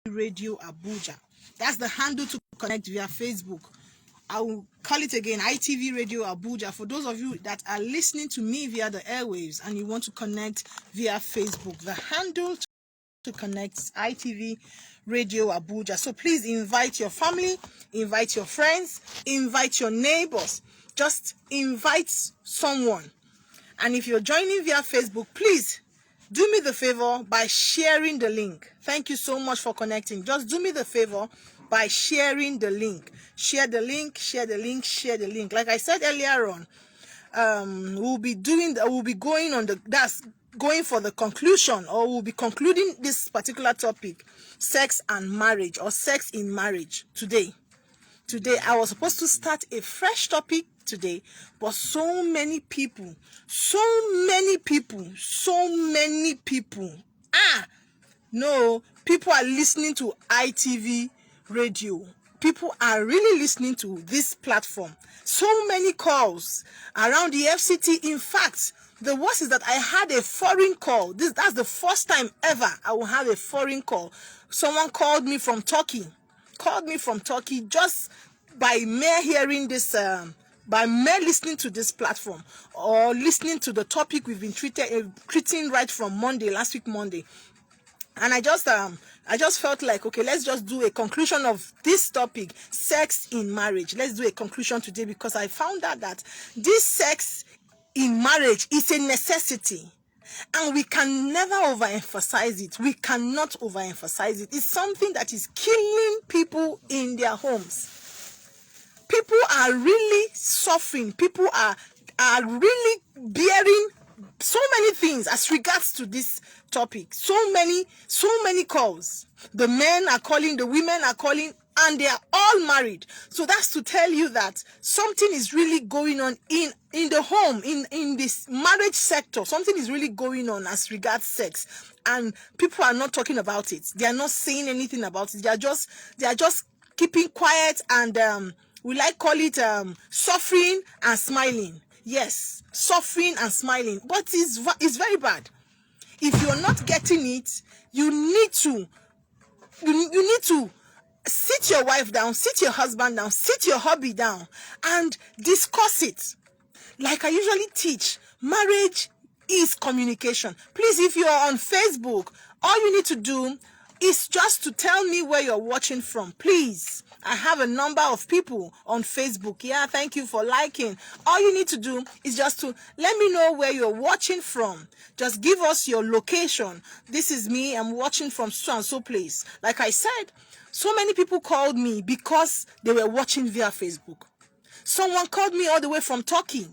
Radio Abuja. That's the handle to connect via Facebook. I will call it again, ITV Radio Abuja. For those of you that are listening to me via the airwaves and you want to connect via Facebook, the handle to connect is ITV Radio Abuja. So please invite your family, invite your friends, invite your neighbors. Just invite someone. And if you're joining via Facebook, please do me the favor by sharing the link. Thank you so much for connecting. Just do me the favor by sharing the link. Share the link, share the link, share the link. Like I said earlier on, we'll be going for the conclusion, or we'll be concluding this particular topic, sex and marriage, or sex in marriage, today. Today, I was supposed to start a fresh topic today, but so many people, people are listening to ITV Radio. People are really listening to this platform. So many calls around the FCT. In fact, the worst is that I had a foreign call. That's the first time ever I will have a foreign call. Someone called me from Turkey. Just by mere hearing this, by mere listening to this platform, or listening to the topic we've been treating right from last week Monday. And I just felt like, okay, let's just do a conclusion of this topic, sex in marriage. Let's do a conclusion today, because I found out that this sex in marriage is a necessity. And we can never overemphasize it. We cannot overemphasize it. It's something that is killing people in their homes. People are really suffering. People are really bearing so many things as regards to this topic. So many calls. The men are calling, the women are calling, and they are all married. So that's to tell you that something is really going on in the home, in this marriage sector. Something is really going on as regards sex, and people are not talking about it. They are not saying anything about it. They are just keeping quiet, and call it suffering and smiling. Yes, suffering and smiling, but it's very bad. If you're not getting it, you need to sit your wife down, sit your husband down, sit your hubby down, and discuss it. Like I usually teach, marriage is communication. Please, if you're on Facebook, all you need to do is just to tell me where you're watching from. Please, I have a number of people on Facebook. Yeah, thank you for liking. All you need to do is just to let me know where you're watching from. Just give us your location. This is me, I'm watching from so and so place. Like I said, so many people called me because they were watching via Facebook. Someone called me all the way from Turkey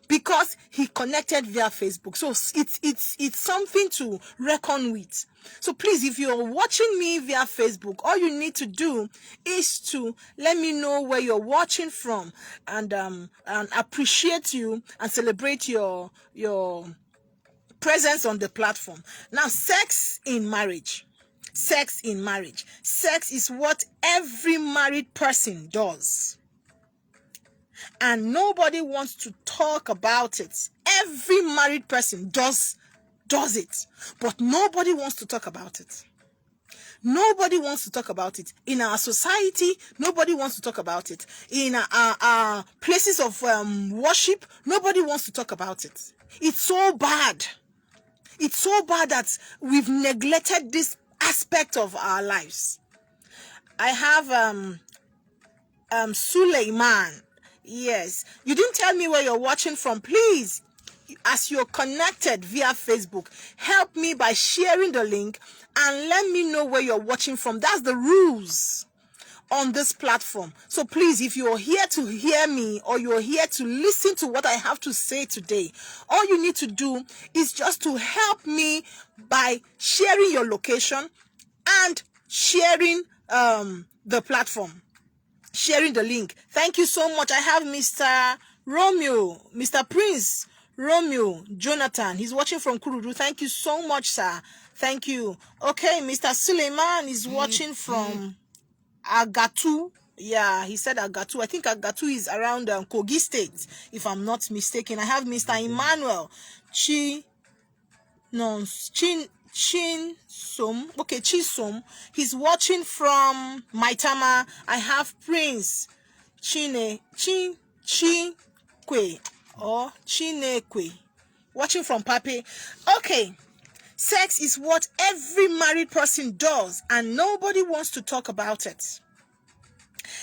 because he connected via Facebook. So it's something to reckon with. So please, if you're watching me via Facebook, all you need to do is to let me know where you're watching from, and appreciate you and celebrate your presence on the platform. Now, sex in marriage. Sex in marriage. Sex is what every married person does. And nobody wants to talk about it. Every married person does it, but nobody wants to talk about it. Nobody wants to talk about it. In our society, nobody wants to talk about it. In our places of worship, nobody wants to talk about it. It's so bad. It's so bad that we've neglected this aspect of our lives. I have Suleiman. Yes, you didn't tell me where you're watching from. Please, as you're connected via Facebook, help me by sharing the link and let me know where you're watching from. That's the rules on this platform. So please, if you're here to hear me, or you're here to listen to what I have to say today, all you need to do is just to help me by sharing your location and sharing the platform. Sharing the link. Thank you so much. I have Mr. Romeo, Mr. Prince Romeo Jonathan. He's watching from Kurudu. Thank you so much, sir. Thank you. Okay, Mr. Suleiman is watching from Agatu. Yeah, he said Agatu. I think Agatu is around Kogi State, if I'm not mistaken. I have Mr. Emmanuel Chisom. He's watching from Maitama. I have Prince Chinekwe or Chinekwe watching from Pape. Okay, sex is what every married person does, and nobody wants to talk about it.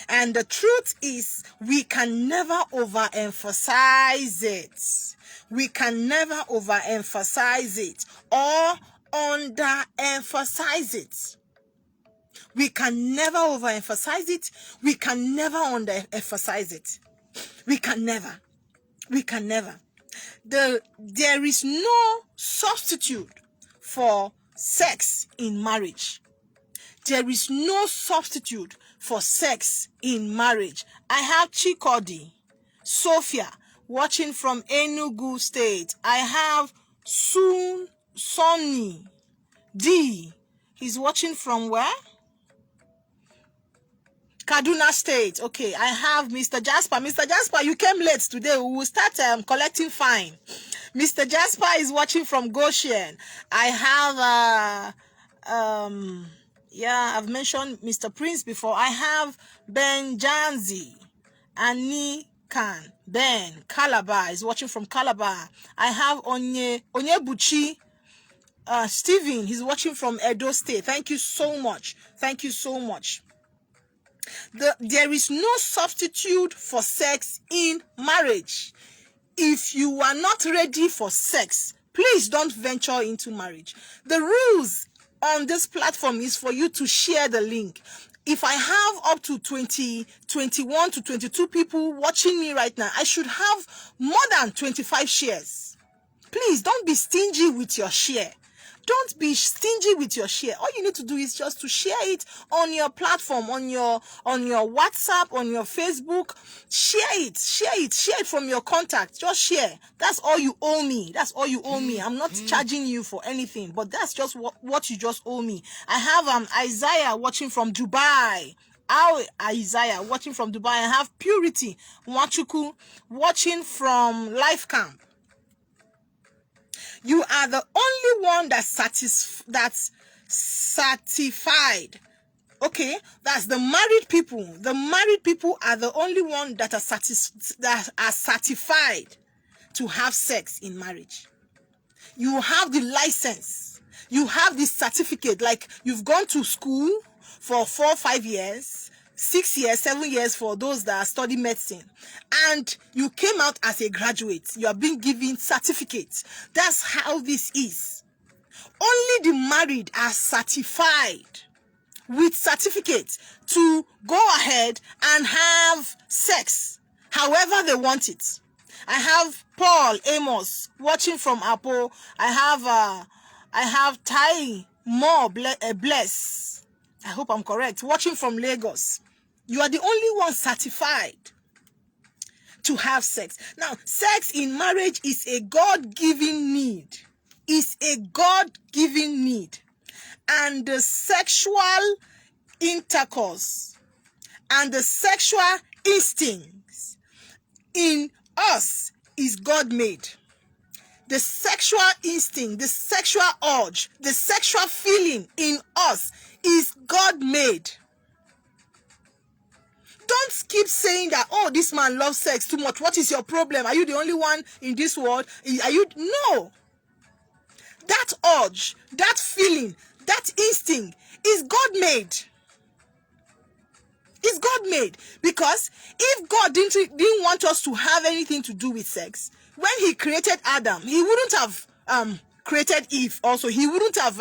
And the truth is, we can never overemphasize it. We can never overemphasize it or underemphasize it. We can never overemphasize it. We can never underemphasize it. We can never. There is no substitute for sex in marriage. There is no substitute for sex in marriage. I have Chikodi, Sophia, watching from Enugu State. I have Sonny D. He's watching from where? Kaduna State. Okay, I have Mr. Jasper. Mr. Jasper, you came late today. We will start collecting fine. Mr. Jasper is watching from Goshen. I have I've mentioned Mr. Prince before. I have Ben Janzi, Annie Khan, Ben Calabar is watching from Calabar. I have Onyebuchi Stephen, he's watching from Edo State. Thank you so much. Thank you so much. There is no substitute for sex in marriage. If you are not ready for sex, please don't venture into marriage. The rules on this platform is for you to share the link. If I have up to 21 to 22 people watching me right now, I should have more than 25 shares. Please don't be stingy with your share. Don't be stingy with your share. All you need to do is just to share it on your platform, on your WhatsApp, on your Facebook. Share it from your contact. Just share. That's all you owe me. That's all you owe me. I'm not charging you for anything, but that's just what you just owe me. I have Isaiah watching from Dubai. Isaiah watching from Dubai. I have Purity Wachuku watching from Life Camp. You are the only one that's certified. Okay, that's the married people. The married people are the only one that are certified to have sex in marriage. You have the license. You have the certificate. Like you've gone to school for 4 or 5 years. 6 years, 7 years for those that study medicine, and you came out as a graduate. You are being given certificates. That's how this is. Only the married are certified with certificates to go ahead and have sex however they want it. I have Paul Amos watching from Apo. I have Tai More Bless. I hope I'm correct. Watching from Lagos. You are the only one certified to have sex. Now, sex in marriage is a God-given need. It's a God-given need. And the sexual intercourse and the sexual instincts in us is God-made. The sexual instinct, the sexual urge, the sexual feeling in us is God-made. Don't keep saying that, oh, this man loves sex too much. What is your problem? Are you the only one in this world? No. That urge, that feeling, that instinct is God-made. It's God-made. Because if God didn't want us to have anything to do with sex, when he created Adam, he wouldn't have created Eve also. He wouldn't have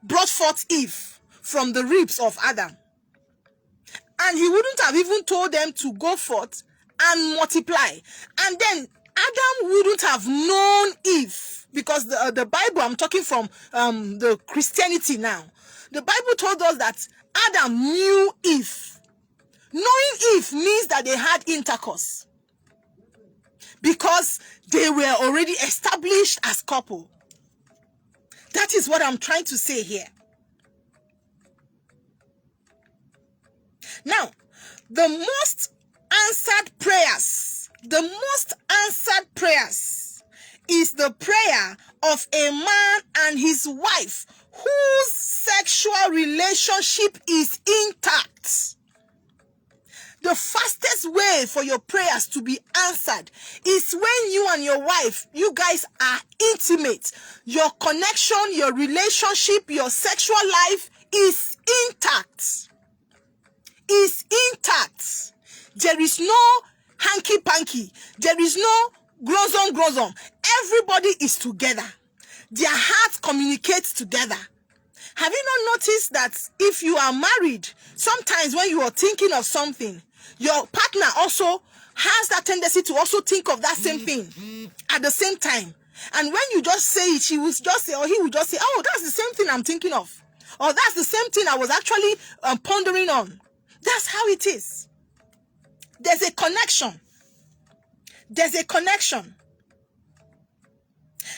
brought forth Eve from the ribs of Adam. And he wouldn't have even told them to go forth and multiply. And then Adam wouldn't have known Eve, because the Bible, I'm talking from the Christianity now. The Bible told us that Adam knew Eve. Knowing Eve means that they had intercourse, because they were already established as couple. That is what I'm trying to say here. Now, the most answered prayers is the prayer of a man and his wife whose sexual relationship is intact. The fastest way for your prayers to be answered is when you and your wife, you guys are intimate. Your connection, your relationship, your sexual life is intact. Is intact. There is no hanky-panky. There is no grozom. Everybody is together. Their hearts communicate together. Have you not noticed that if you are married, sometimes when you are thinking of something, your partner also has that tendency to also think of that same thing at the same time. And when you just say it, she will just say, or he will just say, oh, that's the same thing I'm thinking of. Or that's the same thing I was actually pondering on. That's how it is. There's a connection. There's a connection.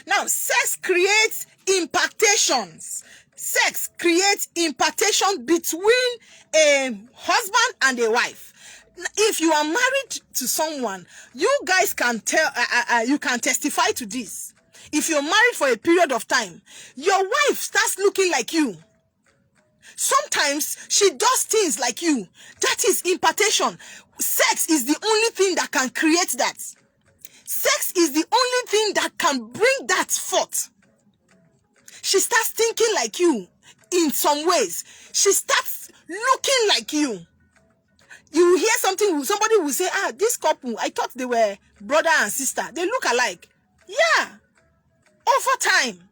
Now, sex creates impactations. Sex creates impactation between a husband and a wife. If you are married to someone, you guys can tell, you can testify to this. If you're married for a period of time, your wife starts looking like you. Sometimes she does things like you. That is impartation. Sex is the only thing that can create that. Sex is the only thing that can bring that forth. She starts thinking like you in some ways. She starts looking like you. You hear something, somebody will say, this couple, I thought they were brother and sister. They look alike. Yeah. Over time,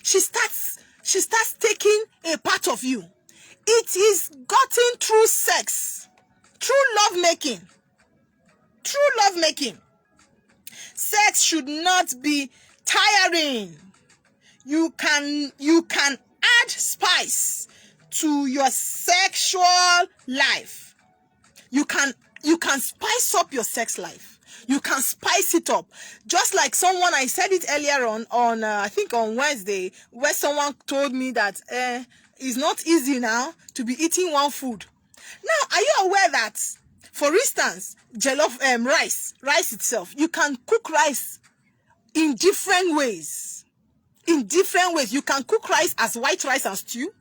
she starts taking a part of you. It is gotten through sex, through lovemaking. True lovemaking. Sex should not be tiring. You can add spice to your sexual life. You can spice up your sex life. You can spice it up. Just like someone, I said it earlier on I think on Wednesday, where someone told me that it's not easy now to be eating one food. Now, are you aware that, for instance, jollof rice itself, you can cook rice in different ways. In different ways. You can cook rice as white rice and stew.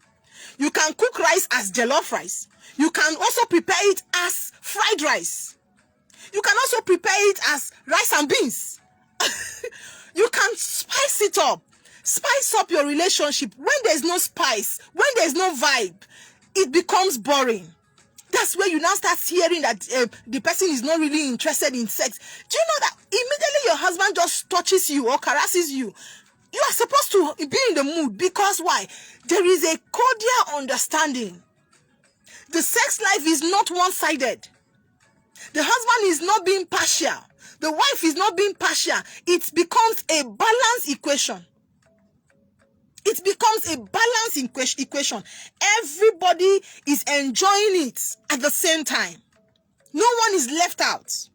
You can cook rice as jollof rice. You can also prepare it as fried rice. You can also prepare it as rice and beans. You can spice it up. Spice up your relationship. When there's no spice, when there's no vibe, it becomes boring. That's where you now start hearing that the person is not really interested in sex. Do you know that immediately your husband just touches you or caresses you, you are supposed to be in the mood? Because why? There is a cordial understanding. The sex life is not one-sided. The husband is not being partial. The wife is not being partial. It becomes a balanced equation. It becomes a balanced equation. Everybody is enjoying it at the same time. No one is left out.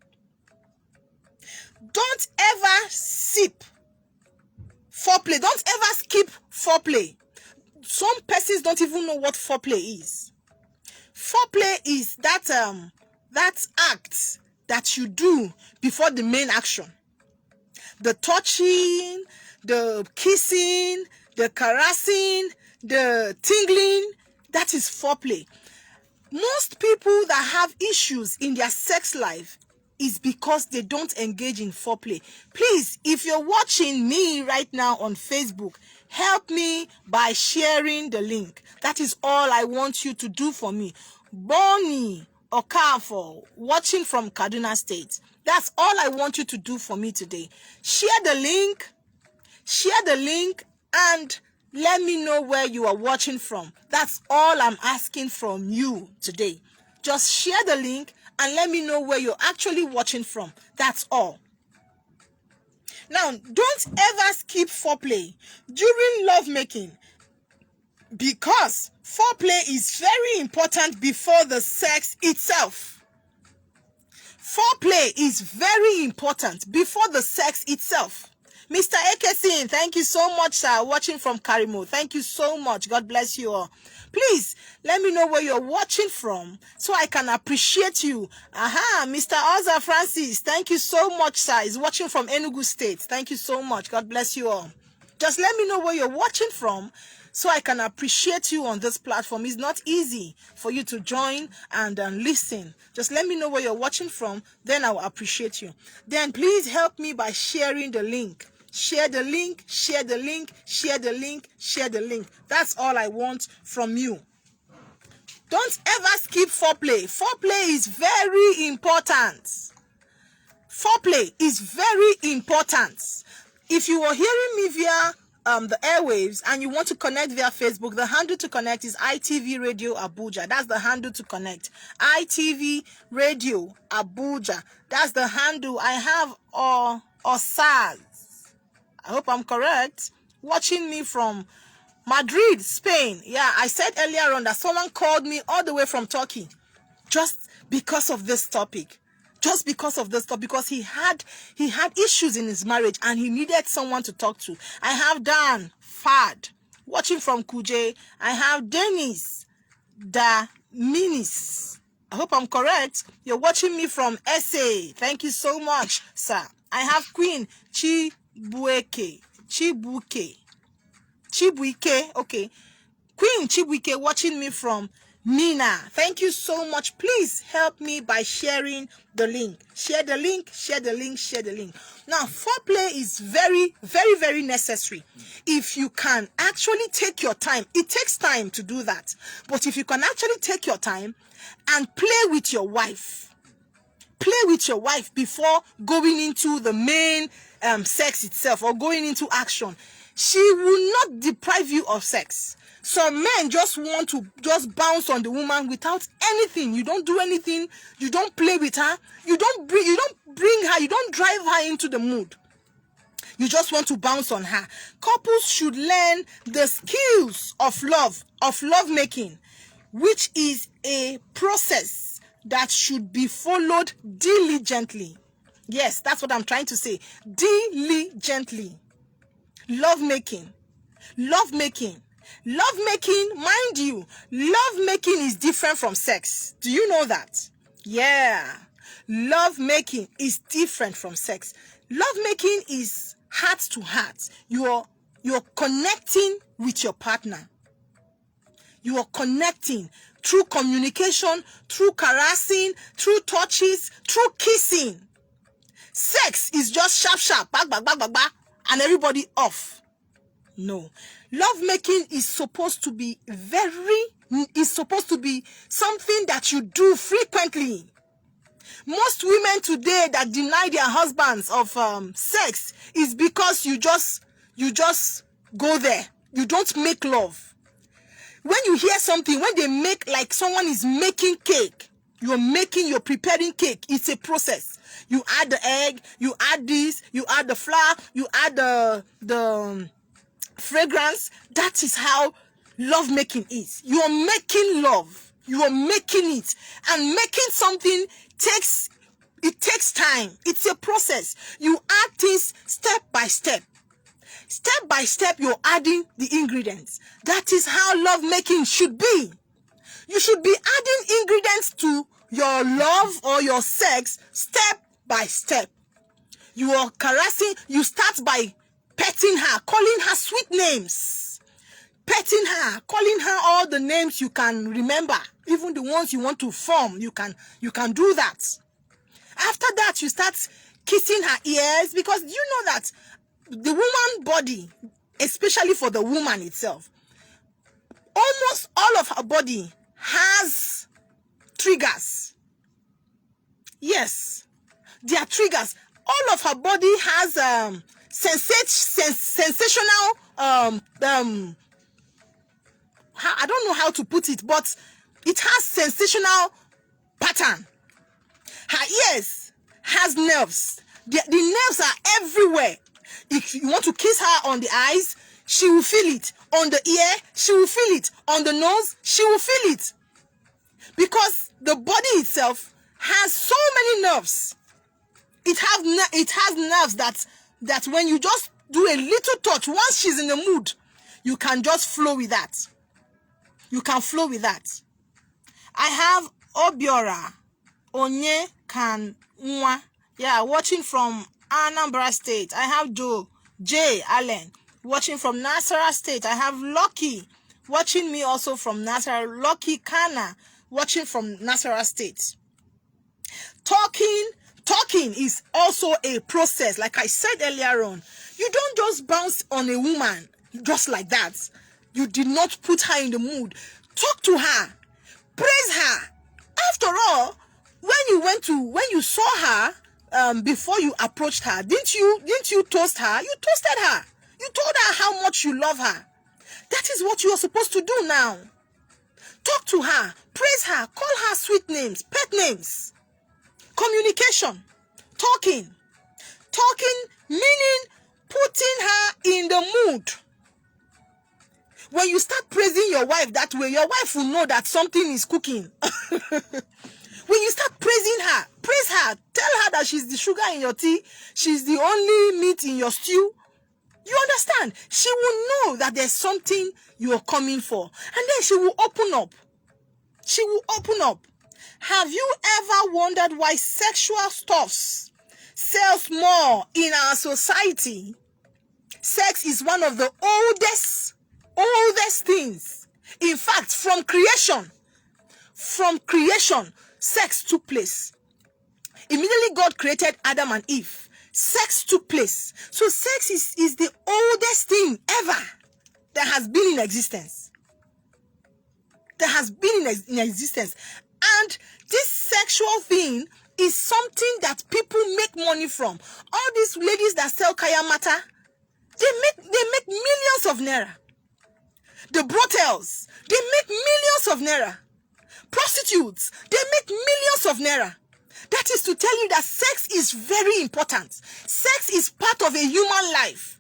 Don't ever skip foreplay. Don't ever skip foreplay. Some persons don't even know what foreplay is. Foreplay is that act that you do before the main action. The touching, the kissing, the caressing, the tingling, that is foreplay. Most people that have issues in their sex life is because they don't engage in foreplay. Please, if you're watching me right now on Facebook, help me by sharing the link. That is all I want you to do for me. Bonnie Okafor, watching from Kaduna State. That's all I want you to do for me today. Share the link and let me know where you are watching from. That's all I'm asking from you today. Just share the link and let me know where you're actually watching from. That's all. Now, don't ever skip foreplay during lovemaking, because foreplay is very important before the sex itself. Foreplay is very important before the sex itself. Mr. Ekesin, thank you so much, sir, watching from Karimo. Thank you so much. God bless you all. Please, let me know where you're watching from so I can appreciate you. Mr. Oza Francis, thank you so much, sir. He's watching from Enugu State. Thank you so much. God bless you all. Just let me know where you're watching from so I can appreciate you on this platform. It's not easy for you to join and listen. Just let me know where you're watching from, then I will appreciate you. Then please help me by sharing the link. Share the link, share the link, share the link, share the link. That's all I want from you. Don't ever skip foreplay. Foreplay is very important. Foreplay is very important. If you are hearing me via the airwaves and you want to connect via Facebook, the handle to connect is ITV Radio Abuja. That's the handle to connect. ITV Radio Abuja. That's the handle. I have Osaz. I hope I'm correct. Watching me from Madrid, Spain. Yeah, I said earlier on that someone called me all the way from Turkey just because of this topic. Just because of this topic, because he had issues in his marriage and he needed someone to talk to. I have Dan Fad watching from Kuje. I have Dennis Da Minis. I hope I'm correct. You're watching me from SA. Thank you so much, sir. I have Queen Chibuike. Okay. Queen Chibuike watching me from Nina. Thank you so much. Please help me by sharing the link. Share the link, share the link, share the link. Now, foreplay is very, very, very necessary. If you can actually take your time, it takes time to do that. But if you can actually take your time and play with your wife, before going into the main sex itself or going into action, she will not deprive you of sex. Some men just want to just bounce on the woman without anything. You don't do anything. You don't play with her. You don't bring her. You don't drive her into the mood. You just want to bounce on her. Couples should learn the skills of love making, which is a process that should be followed diligently. Yes, that's what I'm trying to say. Diligently. Love making, mind you, love making is different from sex. Do you know that? Yeah. Love making is different from sex. Love making is heart to heart. You're connecting with your partner. You are connecting through communication, through caressing, through touches, through kissing. Sex is just sharp, bang, and everybody off. No. Love making is supposed to be something that you do frequently. Most women today that deny their husbands of sex is because you just go there. You don't make love. When you hear something, when they make, like someone is making cake, you're preparing cake. It's a process. You add the egg, you add this, you add the flour, you add the fragrance. That is how love making is. You are making love. You are making it. And making something takes time. It's a process. You add things step by step. Step by step, you're adding the ingredients. That is how love making should be. You should be adding ingredients to your love or your sex step by step. You are caressing. You start by petting her, calling her sweet names. Petting her, calling her all the names you can remember, even the ones you want to form. You can do that. After that, you start kissing her ears, because you know that the woman body, especially for the woman itself, almost all of her body has triggers. Yes, there are triggers. All of her body has sensational I don't know how to put it, but it has sensational pattern. Her ears has nerves. The nerves are everywhere. If you want to kiss her on the eyes, she will feel it. On the ear, she will feel it. On the nose, she will feel it. Because the body itself has so many nerves. It has nerves that when you just do a little touch, once she's in the mood, you can just flow with that. You can flow with that. I have Obiora Onye Kanwa. Yeah, watching from Anambra State. I have Joe J. Allen watching from Nasarawa State. I have Lucky watching me also from Nasarawa. Lucky Kana watching from Nasarawa State. Talking is also a process. Like I said earlier on, you don't just bounce on a woman just like that. You did not put her in the mood. Talk to her, praise her. After all, when you saw her before you approached her, didn't you toast her? You toasted her. You told her how much you love her. That is what you are supposed to do now. Talk to her, praise her, call her sweet names, pet names. Communication, talking meaning putting her in the mood. When you start praising your wife that way, your wife will know that something is cooking. When you start praising her, praise her, tell her that she's the sugar in your tea, she's the only meat in your stew. You understand? She will know that there's something you are coming for, and then she will open up. She will open up. Have you ever wondered why sexual stuffs sells more in our society? Sex is one of the oldest things. In fact, from creation, sex took place. Immediately God created Adam and Eve. Sex took place. So sex is the oldest thing ever that has been in existence. In existence. And this sexual thing is something that people make money from. All these ladies that sell kaya mata, they make millions of naira. The brothels, they make millions of naira. Prostitutes, they make millions of naira. That is to tell you that sex is very important. Sex is part of a human life.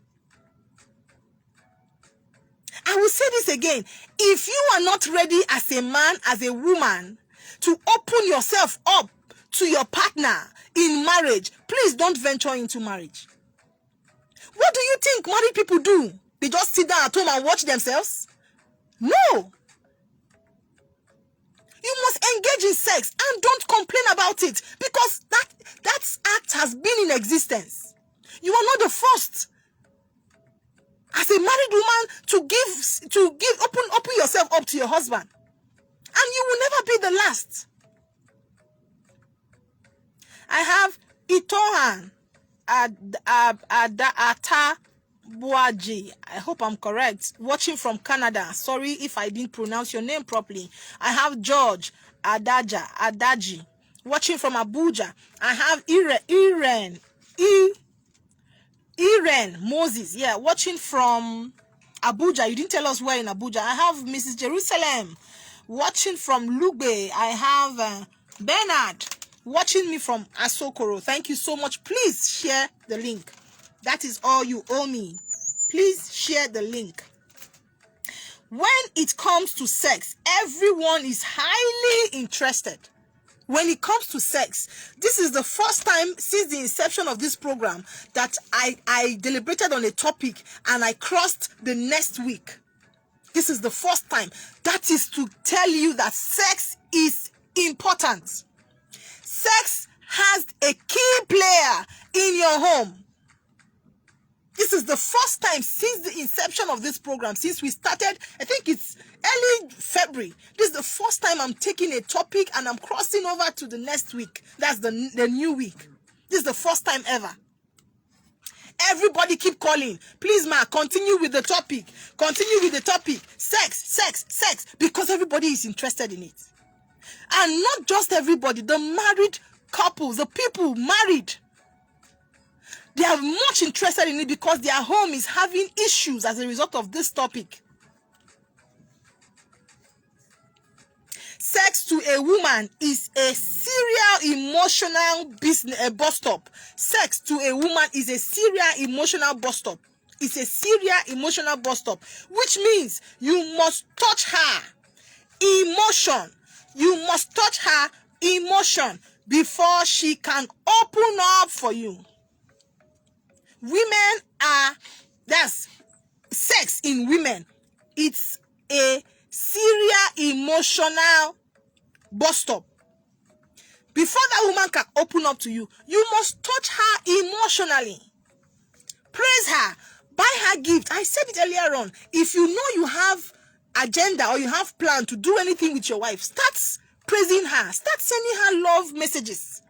I will say this again. If you are not ready as a man, as a woman, to open yourself up to your partner in marriage, please don't venture into marriage. What do you think married people do? They just sit down at home and watch themselves? No. You must engage in sex and don't complain about it, because that act has been in existence. You are not the first. As a married woman to give open yourself up to your husband. And you will never be the last. I have Itohan Atabuaji. I hope I'm correct. Watching from Canada. Sorry if I didn't pronounce your name properly. I have George Adaji. Watching from Abuja. I have Irene Moses. Yeah, watching from Abuja. You didn't tell us where in Abuja. I have Mrs. Jerusalem. Watching from Lugbe. I have Bernard watching me from Asokoro. Thank you so much. Please share the link. That is all you owe me. Please share the link. When it comes to sex, everyone is highly interested. When it comes to sex, this is the first time since the inception of this program that I deliberated on a topic and I crossed the next week. This is the first time. That is to tell you that sex is important. Sex has a key player in your home. This is the first time since the inception of this program, since we started, I think it's early February. This is the first time I'm taking a topic and I'm crossing over to the next week. That's the new week. This is the first time ever. Everybody keep calling. Please, ma, continue with the topic. Continue with the topic. Sex. Because everybody is interested in it. And not just everybody, the married couples, the people married. They are much interested in it because their home is having issues as a result of this topic. Sex to a woman is a serial emotional bus stop. Sex to a woman is a serial emotional bus stop. It's a serial emotional bus stop, which means you must touch her emotion. You must touch her emotion before she can open up for you. Women that's sex in women. It's a serial emotional bus stop. Before that woman can open up to you, you must touch her emotionally. Praise her, Buy her gift. I said it earlier on. If you know you have agenda or you have plan to do anything with your wife, start praising her. Start sending her love messages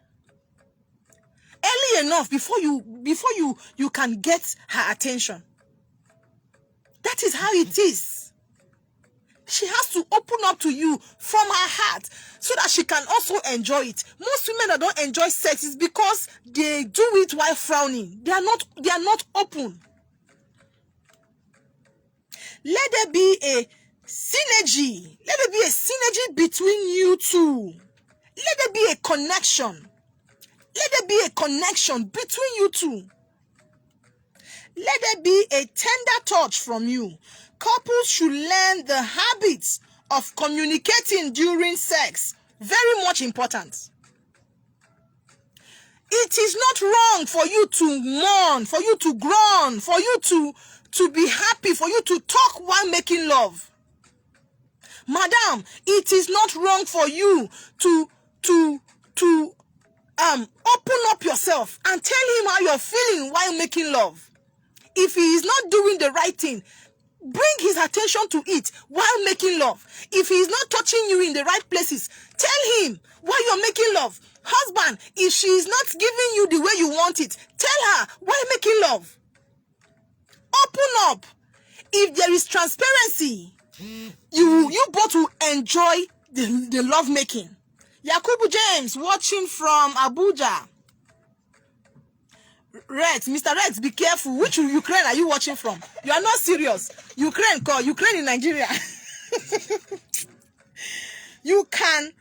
early enough before you can get her attention. That is how it is. She has to open up to you from her heart so that she can also enjoy it. Most women that don't enjoy sex is because they do it while frowning. They are not open. Let there be a synergy. Let there be a synergy between you two. Let there be a connection. Let there be a connection between you two. Let there be a tender touch from you. Couples should learn the habits of communicating during sex. Very much important. It is not wrong for you to mourn, for you to groan, for you to be happy, for you to talk while making love. Madam, it is not wrong for you to open up yourself and tell him how you're feeling while making love. If he is not doing the right thing, bring his attention to it while making love. If he is not touching you in the right places, tell him while you're making love. Husband, if she is not giving you the way you want it, tell her while making love. Open up. If there is transparency, you both will enjoy the love making. Yakubu James watching from Abuja. Rex, Mr. Rex, be careful. Which Ukraine are you watching from? You are not serious. Ukraine in Nigeria. You can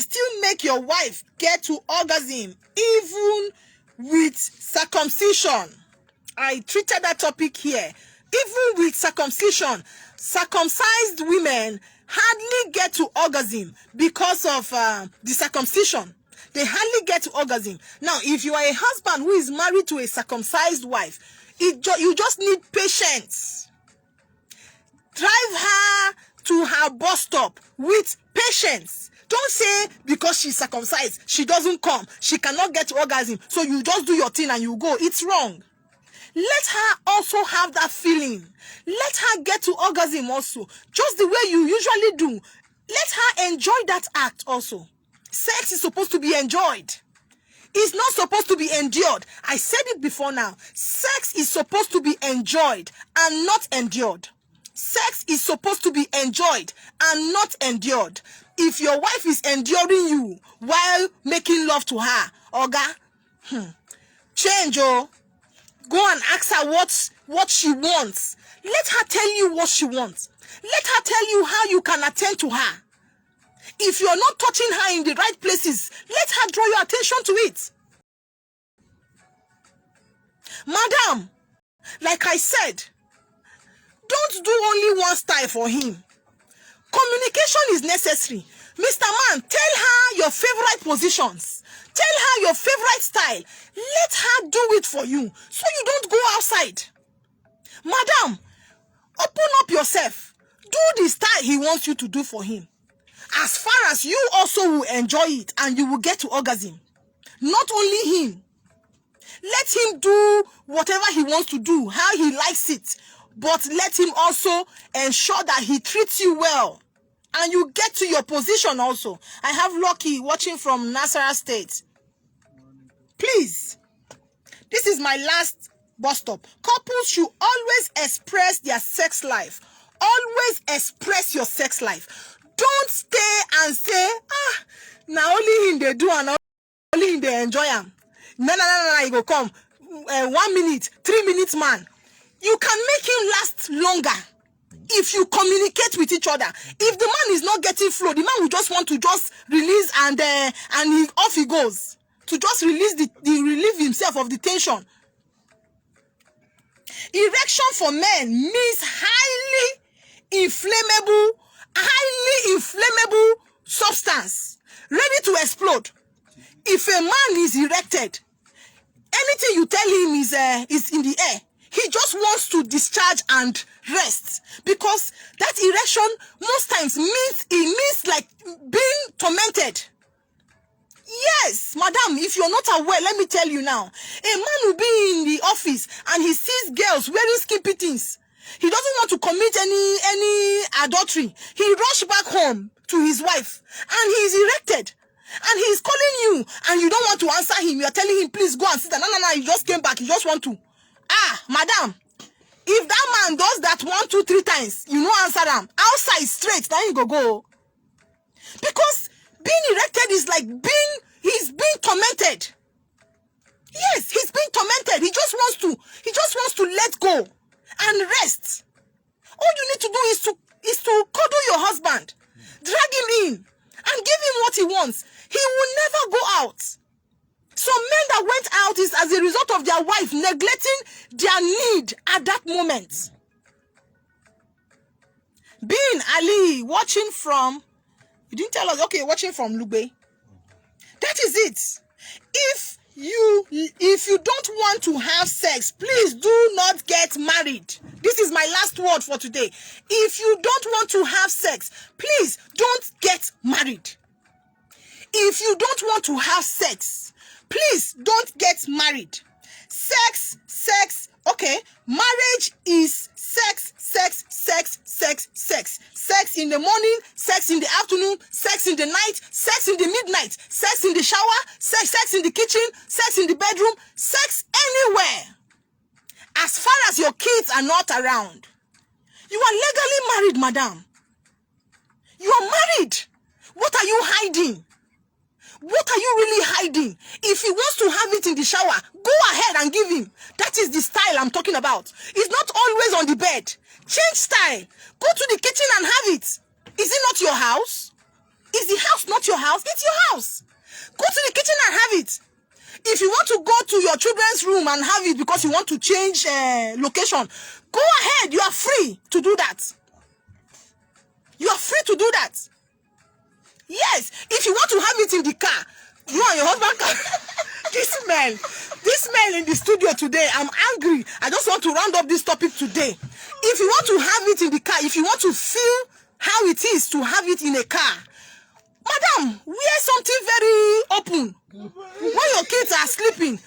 still make your wife get to orgasm even with circumcision. I treated that topic here. Even with circumcision, circumcised women hardly get to orgasm because of the circumcision. They hardly get to orgasm. Now, if you are a husband who is married to a circumcised wife, you just need patience. Drive her to her bus stop with patience. Don't say because she's circumcised, she doesn't come, she cannot get to orgasm, so you just do your thing and you go. It's wrong. Let her also have that feeling. Let her get to orgasm also, just the way you usually do. Let her enjoy that act also. Sex is supposed to be enjoyed. It's not supposed to be endured. I said it before now. Sex is supposed to be enjoyed and not endured. Sex is supposed to be enjoyed and not endured. If your wife is enduring you while making love to her, Oga, change, oh. Go and ask her what she wants. Let her tell you what she wants. Let her tell you how you can attend to her. If you're not touching her in the right places, let her draw your attention to it. Madam, like I said, don't do only one style for him. Communication is necessary. Mr. Man, tell her your favorite positions. Tell her your favorite style. Let her do it for you so you don't go outside. Madam, open up yourself. Do the style he wants you to do for him. As far as you also will enjoy it and you will get to orgasm. Not only him. Let him do whatever he wants to do, how he likes it. But let him also ensure that he treats you well. And you get to your position also. I have Lucky watching from Nasarawa State. Please, this is my last bus stop. Couples should always express their sex life. Always express your sex life. Don't stay and say, now only him they do and only him they enjoy him. No, you go come. 1 minute, 3 minutes man. You can make him last longer if you communicate with each other. If the man is not getting flow, the man will just want to just release and off he goes. To just release relieve himself of the tension. Erection for men means highly inflammable substance ready to explode. If a man is erected, anything you tell him is in the air. He just wants to discharge and rest, because that erection most times means like being tormented. Yes, madam, if you're not aware, let me tell you now. A man will be in the office and he sees girls wearing skimpy things. He doesn't want to commit any adultery. He rush back home to his wife and he is erected. And he is calling you and you don't want to answer him. You are telling him, please go and sit down. No, he just came back. He just want to. Madam, if that man does that 1, 2, 3 times, you no answer them. Outside straight, then you go. Because being erected is like he's being tormented. Yes, he's being tormented. He just wants to let go and rest. All you need to do is to cuddle your husband, drag him in, and give him what he wants. He will never go out. Some men that went out is as a result of their wife neglecting their need at that moment. Being Ali, watching from, you didn't tell us, okay, watching from Lugbe. That is it. If you don't want to have sex, please do not get married. This is my last word for today. If you don't want to have sex, please don't get married. If you don't want to have sex, please don't get married. Sex, okay. Marriage is sex. Sex in the morning, sex in the afternoon, sex in the night, sex in the midnight, sex in the shower, sex in the kitchen, sex in the bedroom, sex anywhere. As far as your kids are not around. You are legally married, madam. You are married. What are you hiding? What are you really hiding? If he wants to have it in the shower, go ahead and give him. That is the style I'm talking about. It's not always on the bed. Change style. Go to the kitchen and have it. Is it not your house? Is the house not your house? It's your house. Go to the kitchen and have it. If you want to go to your children's room and have it because you want to change location, go ahead. You are free to do that. You are free to do that. Yes, if you want to have it in the car, you and your husband can. This man in the studio today, I'm angry. I just want to round up this topic today. If you want to have it in the car, if you want to feel how it is to have it in a car, madam, wear something very open. When your kids are sleeping,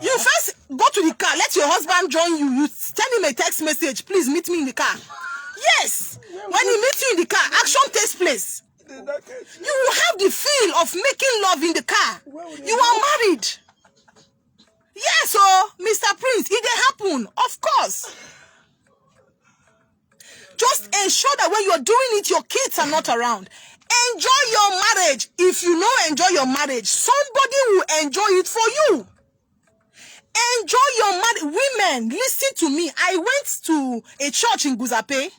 you first go to the car, let your husband join you. You send him a text message, please meet me in the car. Yes, when he meets you in the car, action takes place. You will have the feel of making love in the car. You are married. Yes, Mr. Prince, it did happen. Of course. Just ensure that when you're doing it, your kids are not around. Enjoy your marriage. If you don't enjoy your marriage, somebody will enjoy it for you. Enjoy your marriage. Women, listen to me. I went to a church in Guzape.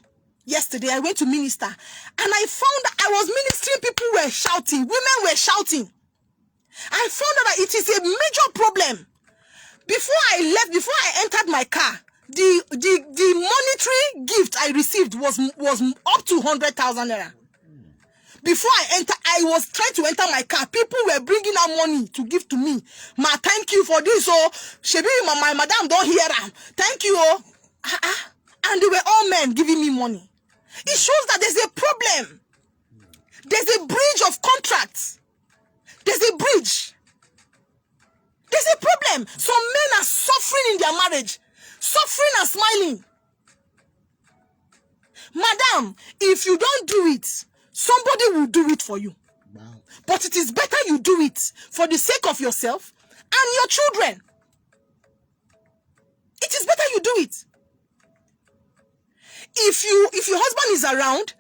Yesterday, I went to minister and I found that I was ministering, people were shouting, women were shouting. I found out that it is a major problem. Before I left, before I entered my car, the monetary gift I received was up to 100,000 naira. Before I enter, I was trying to enter my car. People were bringing out money to give to me. Ma, thank you for this. Shebi, my madam don't hear them. Thank you. And they were all men giving me money. It shows that there's a problem. There's a breach of contracts. There's a breach. There's a problem. Some men are suffering in their marriage. Suffering and smiling. Madam, if you don't do it, somebody will do it for you. Wow. But it is better you do it for the sake of yourself and your children. It is better you do it. If your husband is around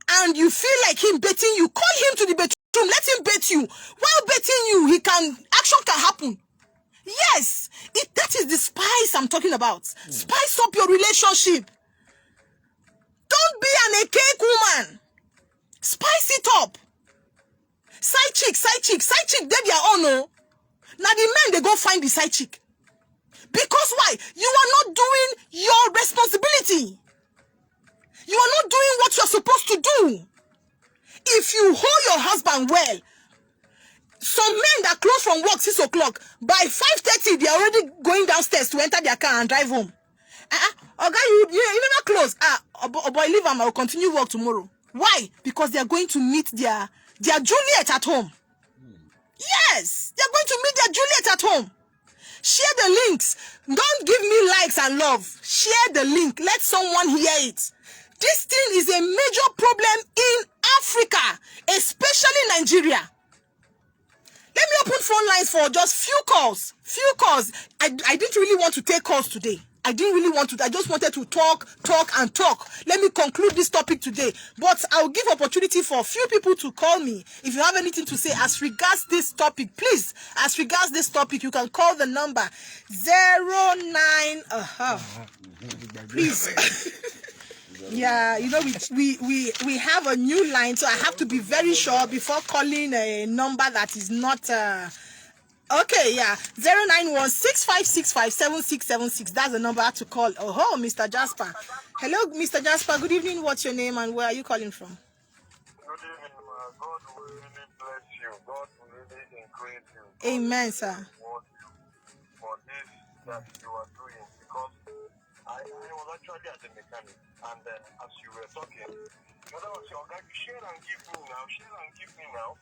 and you feel like him baiting you, call him to the bedroom, let him bait you. While baiting you, action can happen. Yes, that is the spice I'm talking about. Spice up your relationship. Don't be an cake woman. Spice it up. Side chick, they their own. Now the men, they go find the side chick. Because why? You are not doing your responsibility. You are not doing what you're supposed to do. If you hold your husband well, some men that close from work 6 o'clock, by 5:30, they're already going downstairs to enter their car and drive home. Okay, you never close. Boy, leave them. I'll continue work tomorrow. Why? Because they are going to meet their Juliet at home. Yes, they're going to meet their Juliet at home. Share the links. Don't give me likes and love. Share the link. Let someone hear it. This thing is a major problem in Africa, especially Nigeria. Let me open phone lines for just few calls. I didn't really want to take calls today. I didn't really want to. I just wanted to talk. Let me conclude this topic today. But I'll give opportunity for a few people to call me. If you have anything to say as regards this topic, please, as regards this topic, you can call the number 09. Please. Yeah, you know, we have a new line, so I have to be very sure before calling a number that is not okay. Yeah, 09165657676. That's the number to call. Oh, Mr. Jasper. Hello, Mr. Jasper. Good evening. What's your name and where are you calling from? Good evening, God will really bless you. God will really increase you. Amen, sir. For this that you are doing, because I was actually at the mechanic, and as you were talking, the other was your guy, share and give me now.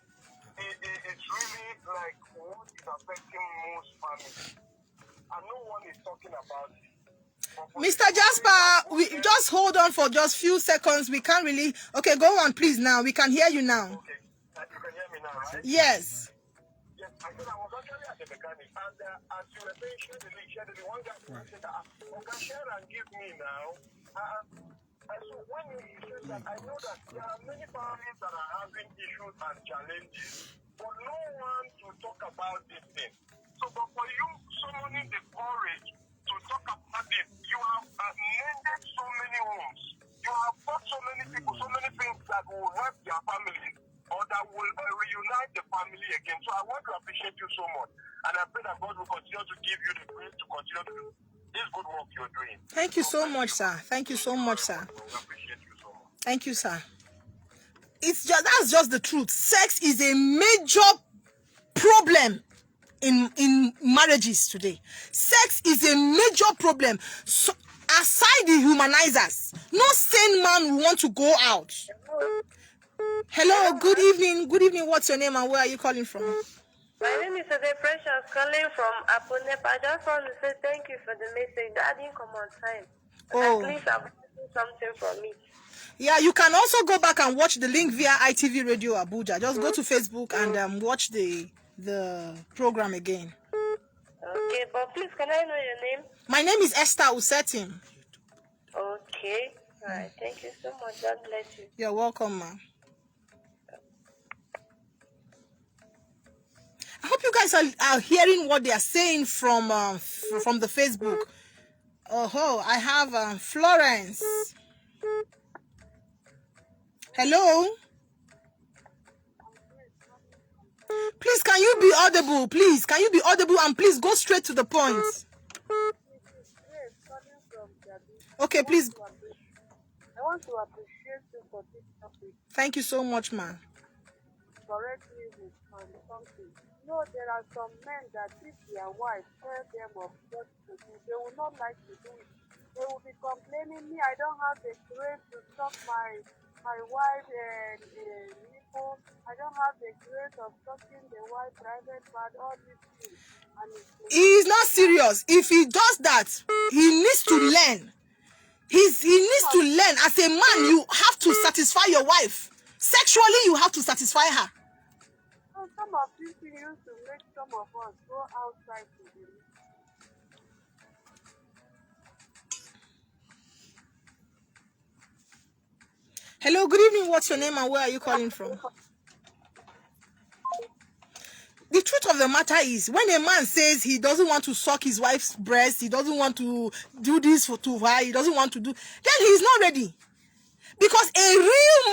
It's really like what is affecting most families, and no one is talking about it. Mr. Jasper, we just hold on for just few seconds. We can't really. Okay, go on, please. Now we can hear you now. Okay, you can hear me now, right? Yes. Yes, I said I was actually at the mechanic, and as you were saying, share the link, one guy said, okay, share and give me now. And so when you said that, I know that there are many families that are having issues and challenges, but no one to talk about this thing. So, but for you, summoning the courage to talk about it, you have mended so many homes. You have taught so many people, so many things that will help their families, or that will reunite the family again. So I want to appreciate you so much. And I pray that God will continue to give you the grace to continue to do this good work you're doing. Thank you so much, sir. Thank you so much, sir. We appreciate you so much. Thank you, sir. That's just the truth. Sex is a major problem in marriages today. Sex is a major problem. So aside the humanizers, no sane man will want to go out. Hello, good evening. Good evening. What's your name and where are you calling from? My name is Ade Precious, calling from Aponep. I just want to say thank you for the message. That didn't come on time. Oh. At least I've gotten something from it. Yeah, you can also go back and watch the link via ITV Radio Abuja. Just go to Facebook and watch the program again. Okay, but please, can I know your name? My name is Esther Usetim. Okay. All right. Thank you so much. God bless you. You're welcome, ma'am. I hope you guys are hearing what they are saying from the Facebook. Oh, I have Florence. Hello. Please, can you be audible? Please, can you be audible and please go straight to the point. Okay, please. I want to appreciate you for this topic. Thank you so much, ma'am. Correct me with something. You know, there are some men that if their wife tell them of what to do, they will not like to do it. They will be complaining, me, I don't have the grace to stop my wife and nipple. I don't have the grace of touching the wife private part, all these things. And He is not serious. If he does that, he needs to learn. He needs to learn. As a man, you have to satisfy your wife. Sexually, you have to satisfy her. so some of these things used to make some of us go outside to the Hello, good evening. What's your name and where are you calling from? The truth of the matter is, when a man says he doesn't want to suck his wife's breast, he doesn't want to do this to her, he doesn't want to do, then he's not ready. Because a real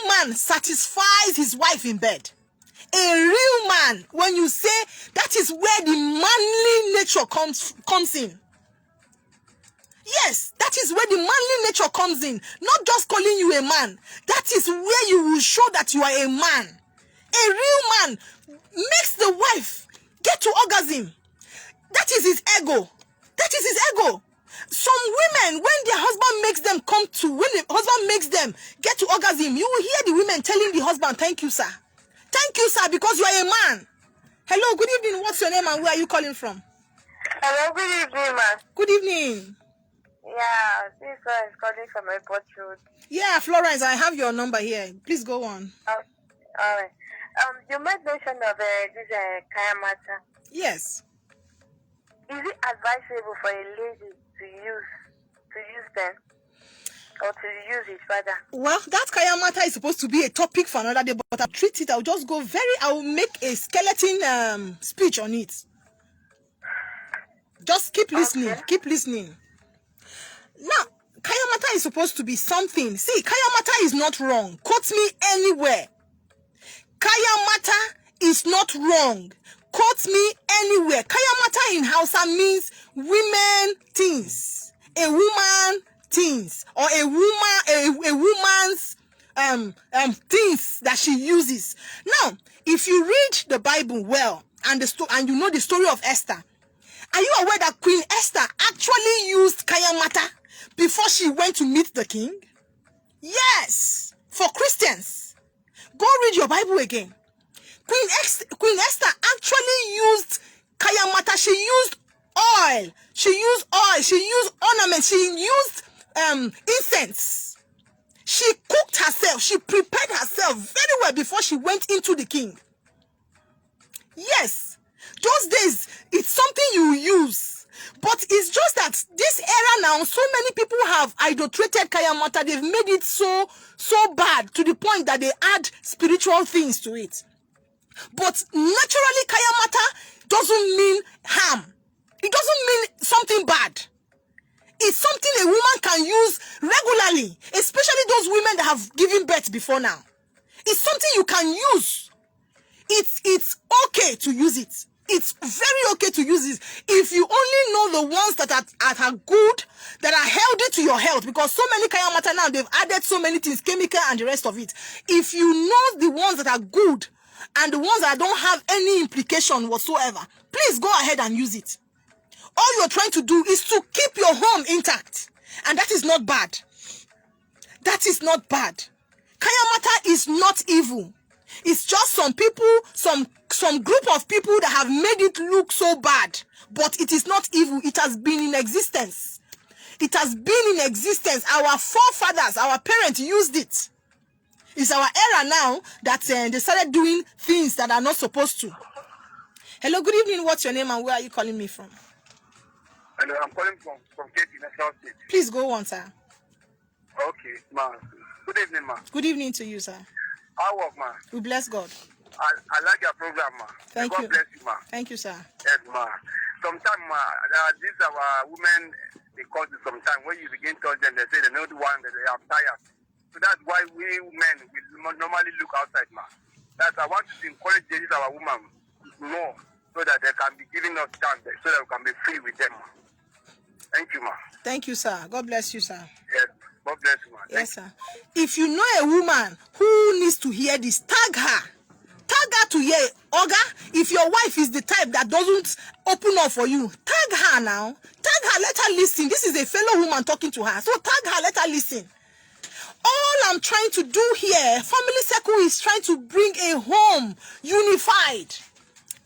man satisfies his wife in bed. A real man, when you say, that is where the manly nature comes in. Yes, that is where the manly nature comes in. Not just calling you a man. That is where you will show that you are a man. A real man makes the wife get to orgasm. That is his ego. That is his ego. Some women, when their husband makes them when the husband makes them get to orgasm, you will hear the women telling the husband, thank you, sir. Thank you, sir, because you are a man. Hello, good evening. What's your name and where are you calling from? Hello, good evening, ma. Good evening. Yeah, this one is calling from Airport Road. Yeah, Florence, I have your number here. Please go on. Alright. You made mention of this Kaya matter. Yes. Is it advisable for a lady to use them? Or to use it rather? Well, that Kaya matter is supposed to be a topic for another day, but I'll treat it. I'll just go I will make a skeleton speech on it. Just keep listening. Okay. Keep listening. Now, Kaya matter is supposed to be something. See, Kaya matter is not wrong. Quote me anywhere. Kaya matter is not wrong. Quote me anywhere. Kaya matter in Hausa means women things. A woman things. Or a woman's things that she uses. Now, if you read the Bible well and you know the story of Esther, are you aware that Queen Esther actually used Kaya matter before she went to meet the king? Yes, for Christians. Go read your Bible again. Queen Esther actually used Kaya matter. She used oil. She used ornaments. She used incense. She cooked herself. She prepared herself very well before she went into the king. Yes, those days, it's something you use. But it's just that this era now, so many people have idolatrated Kaya matter. They've made it so bad to the point that they add spiritual things to it. But naturally, Kaya matter doesn't mean harm. It doesn't mean something bad. It's something a woman can use regularly, especially those women that have given birth before now. It's something you can use. It's okay to use it. It's very okay to use it if you only know the ones that are good, that are healthy to your health. Because so many Kaya matter now, they've added so many things, chemical and the rest of it. If you know the ones that are good and the ones that don't have any implication whatsoever, please go ahead and use it. All you're trying to do is to keep your home intact. And that is not bad. That is not bad. Kaya matter is not evil. It's just some people, some group of people that have made it look so bad. But it is not evil. It has been in existence. It has been in existence. Our forefathers, our parents used it. It's our era now that they started doing things that are not supposed to. Hello, good evening. What's your name and where are you calling me from? Hello, I'm calling from Katy, National State. Please go on, sir. Okay, ma. Good evening, ma. Good evening to you, sir. How work, ma? We bless God. I like your program, ma. Thank God you. bless you, ma. Thank you, sir. Yes, ma. Sometimes, ma, these our women, they cause it sometimes. When you begin to tell them, they say they're not the one that they are tired. So that's why we men will normally look outside, ma. That's I want to encourage these our women more so that they can be giving us chance, so that we can be free with them, ma. Thank you, ma. Thank you, sir. God bless you, sir. Yes, God bless you, ma. Yes, sir. If you know a woman who needs to hear this, tag her. Tag her to hear. Oga, if your wife is the type that doesn't open up for you, tag her now. Tag her, let her listen. This is a fellow woman talking to her. So tag her, let her listen. All I'm trying to do here, Family Circle is trying to bring a home unified.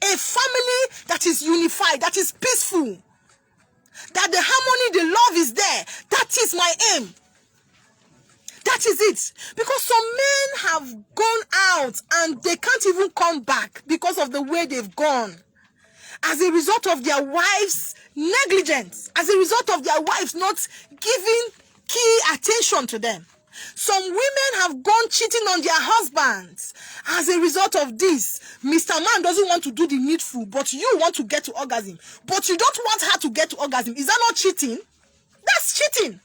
A family that is unified, that is peaceful. That the harmony, the love is there. That is my aim. That is it. Because some men have gone out and they can't even come back because of the way they've gone. As a result of their wives' negligence. As a result of their wives not giving key attention to them. Some women have gone cheating on their husbands. As a result of this, Mr. Man doesn't want to do the needful, but you want to get to orgasm. But you don't want her to get to orgasm. Is that not cheating? That's cheating.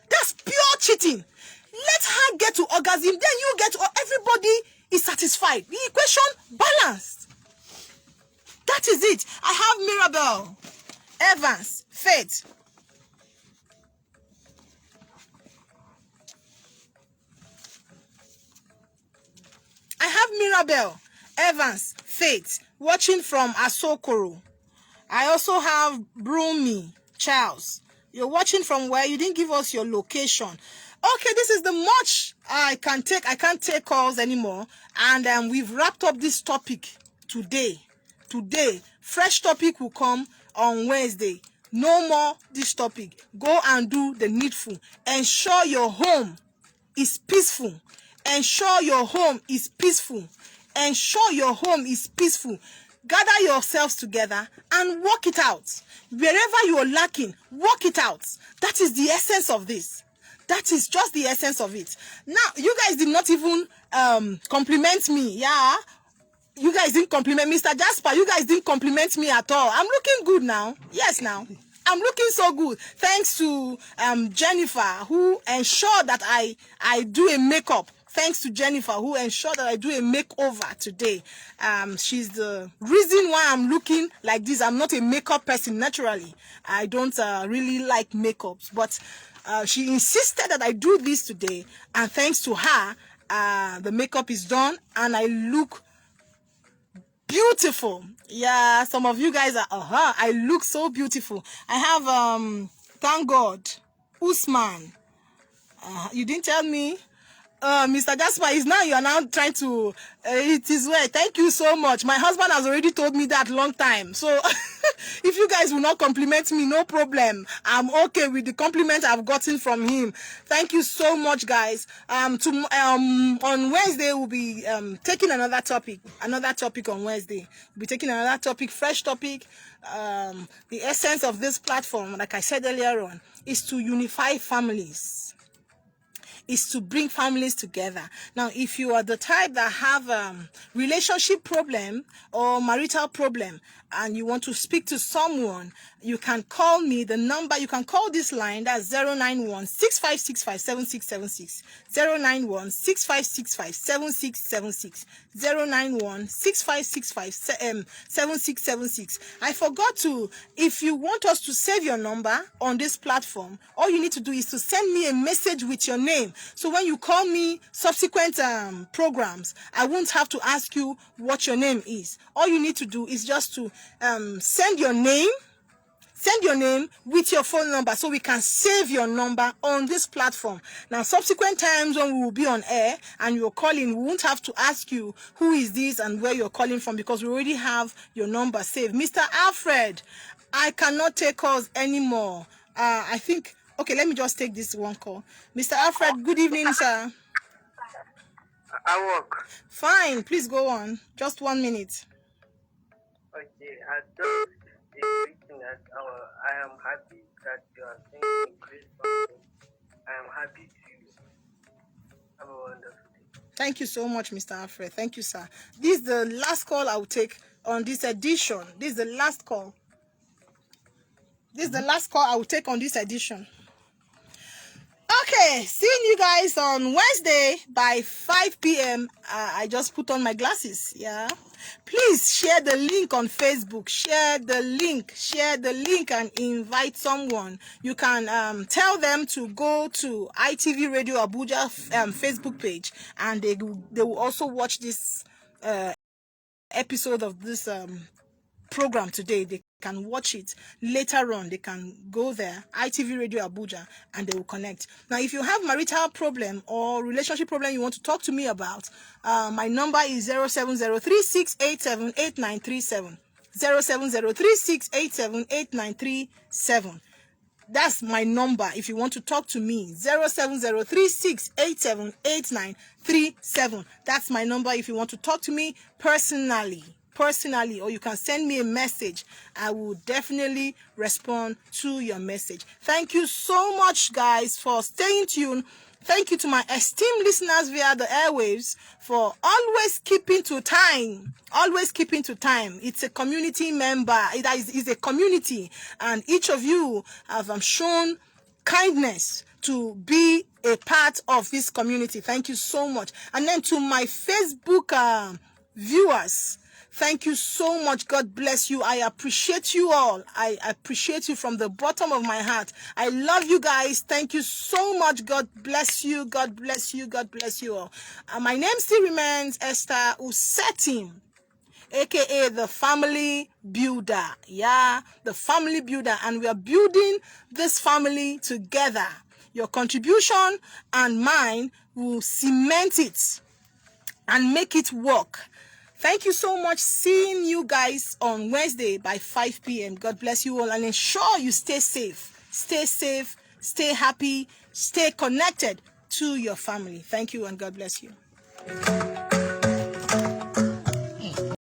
That's pure cheating. Let her get to orgasm, then you get to, everybody is satisfied. The equation balanced. That is it. I have Mirabel, Evans, Faith. I have Mirabel, Evans, Faith, watching from Asokoro. I also have Brumi, Charles. You're watching from where? You didn't give us your location. Okay, this is the much I can't take calls anymore, and we've wrapped up this topic today. Fresh topic will come on Wednesday. No more this topic. Go and do the needful. Ensure your home is peaceful. Ensure your home is peaceful. Ensure your home is peaceful. Gather yourselves together and work it out. Wherever you are lacking, work it out. That is the essence of this. That is just the essence of it. Now, you guys did not even compliment me. Yeah, you guys didn't compliment Mr. Jasper. You guys didn't compliment me at all. I'm looking good now. Yes, now. I'm looking so good. Thanks to Jennifer, who ensured that I do a makeup. Thanks to Jennifer, who ensured that I do a makeover today. She's the reason why I'm looking like this. I'm not a makeup person naturally. I don't really like makeups, but she insisted that I do this today, and thanks to her, the makeup is done, and I look beautiful. Yeah, some of you guys are, I look so beautiful. I have, thank God, Usman. You didn't tell me. Mr. Jasper, is now you are now trying to, it is well. Thank you so much. My husband has already told me that long time. So if you guys will not compliment me, no problem. I'm okay with the compliment I've gotten from him. Thank you so much, guys. On Wednesday, we'll be taking another topic on Wednesday. We'll be taking another topic, fresh topic. The essence of this platform, like I said earlier on, is to unify families. Is to bring families together. Now, if you are the type that have relationship problem or marital problem and you want to speak to someone, you can call me. The number, you can call this line, that's 091-6565-7676, 091-6565-7676, 091-6565-7676. I forgot to, if you want us to save your number on this platform, all you need to do is to send me a message with your name. So when you call me subsequent programs, I won't have to ask you what your name is. All you need to do is just to send your name with your phone number so we can save your number on this platform. Now, subsequent times when we will be on air and you're calling, we won't have to ask you who is this and where you're calling from because we already have your number saved. Mr. Alfred, I cannot take calls anymore. I think, okay, let me just take this one call. Mr. Alfred, good evening, sir. I work. Fine, please go on. Just 1 minute. Okay, I just written that I am happy that you are saying great something. I am happy to have a wonderful day. Thank you so much, Mr. Alfred. Thank you, sir. This is the last call I will take on this edition. This is the last call. This is the last call I will take on this edition. Okay, seeing you guys on Wednesday by 5 p.m. I just put on my glasses. Yeah. Please share the link on Facebook. Share the link and invite someone. You can tell them to go to ITV Radio Abuja Facebook page, and they will also watch this episode of this program today. They can watch it later on. They can go there, ITV Radio Abuja, and they will connect. Now, if you have marital problem or relationship problem you want to talk to me about, my number is 07036878937. 07036878937. That's my number if you want to talk to me. 07036878937. That's my number if you want to talk to me personally, or you can send me a message. I will definitely respond to your message. Thank you so much, guys, for staying tuned. Thank you to my esteemed listeners via the airwaves for always keeping to time. It's a community member. It is a community, and each of you have shown kindness to be a part of this community. Thank you so much. And then to my Facebook viewers, thank you so much. God bless you. I appreciate you all. I appreciate you from the bottom of my heart. I love you guys. Thank you so much. God bless you. God bless you. God bless you all. My name still remains Esther Usetim, aka the Family Builder. Yeah, the Family Builder. And we are building this family together. Your contribution and mine will cement it and make it work. Thank you so much. Seeing you guys on Wednesday by 5 p.m. God bless you all, and ensure you stay safe, stay happy, stay connected to your family. Thank you, and God bless you.